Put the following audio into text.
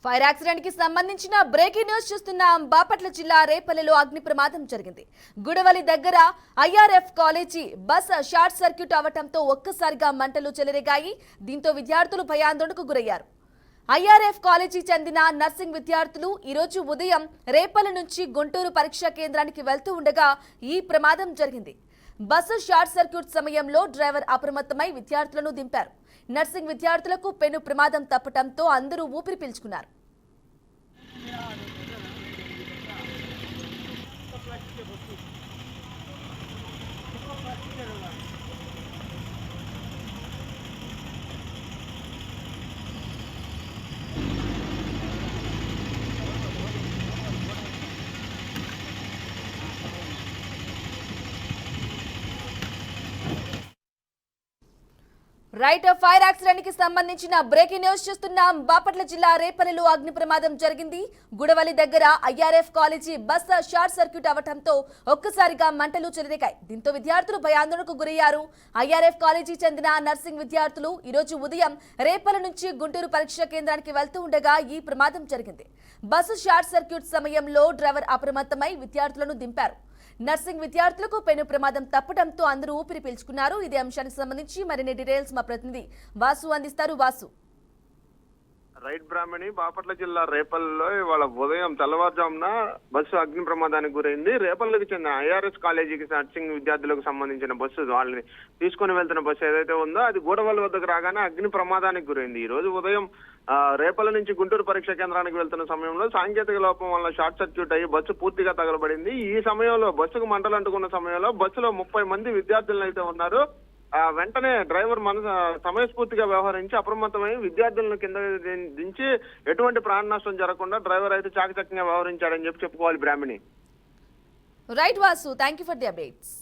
Fire accident కి సంబంధించిన breaking news చూస్తున్నాం. బాపట్ల జిల్లా రేపల్లెలో అగ్ని ప్రమాదం జరిగింది. గుడవలి దగ్గర IRF college bus short circuit అవటంతో ఒక్కసారిగా మంటలు చెలరేగాయి. దీంతో విద్యార్థులు భయాందోళనకు గురయ్యారు. ఐఆర్ఎఫ్ కాలేజీ చెందిన నర్సింగ్ విద్యార్థులు ఈరోజు ఉదయం రేపల్లె నుంచి గుంటూరు పరీక్షా కేంద్రానికి వెళ్తూ ఉండగా ఈ ప్రమాదం జరిగింది. బస్సు షార్ట్ సర్క్యూట్ సమయంలో డ్రైవర్ అప్రమత్తమై విద్యార్థులను దింపారు. నర్సింగ్ విద్యార్థులకు పెను ప్రమాదం తప్పటంతో అందరూ ఊపిరి పీల్చుకున్నారు. రైట్, ఫైర్ యాక్సిడెంట్ కి సంబంధించిన బ్రేకింగ్ న్యూస్ చూస్తున్నాం. బాపట్ల జిల్లా రేపల్లెలో అగ్ని ప్రమాదం జరిగింది. గుడవలి దగ్గర IRF college bus short circuit అవటంతో ఒక్కసారిగా మంటలు చెలరేగాయి. దీంతో విద్యార్థులు భయాందోళనకు గురయ్యారు. ఐఆర్ఎఫ్ కాలేజీ చెందిన నర్సింగ్ విద్యార్థులు ఈరోజు ఉదయం రేపల్లె నుంచి గుంటూరు పరీక్షా కేంద్రానికి వెళ్తూ ఉండగా ఈ ప్రమాదం జరిగింది. బస్సు షార్ట్ సర్క్యూట్ సమయంలో డ్రైవర్ అప్రమత్తమై విద్యార్థులను దింపారు. నర్సింగ్ విద్యార్థులకు పెను ప్రమాదం తప్పడంతో అందరూ ఊపిరి పీల్చుకున్నారు. ఇదే అంశానికి సంబంధించి మరిన్ని డీటెయిల్స్ మా ప్రతినిధి వాసు అందిస్తారు. వాసు. రైట్ బ్రాహ్మణి, బాపట్ల జిల్లా రేపల్లెలో ఇవాళ ఉదయం తెల్లవారుజామున బస్సు అగ్ని ప్రమాదానికి గురైంది. రేపల్లెకి చెందిన ఐఆర్ఎస్ కాలేజీకి నర్సింగ్ విద్యార్థులకు సంబంధించిన బస్సు, వాళ్ళని తీసుకుని వెళ్తున్న బస్సు ఏదైతే ఉందో అది గూడవల్లి వద్దకు రాగానే అగ్ని ప్రమాదానికి గురైంది. ఈ రోజు ఉదయం రేపల్లె నుంచి గుంటూరు పరీక్షా కేంద్రానికి వెళ్తున్న సమయంలో సాంకేతిక లోపం వల్ల షార్ట్ సర్క్యూట్ అయ్యి బస్సు పూర్తిగా తగలబడింది. ఈ సమయంలో బస్సుకు మంటలు అంటుకున్న సమయంలో బస్సులో 30 మంది విద్యార్థులు అయితే ఉన్నారు. వెంటనే డ్రైవర్ సమయస్ఫూర్తిగా వ్యవహరించి అప్రమత్తమై విద్యార్థులను కింద దించి ఎటువంటి ప్రాణ నష్టం జరగకుండా డ్రైవర్ అయితే చాకచక్యంగా వ్యవహరించాడని చెప్పుకోవాలి Brahmani. Right Vasu, thank you for the updates.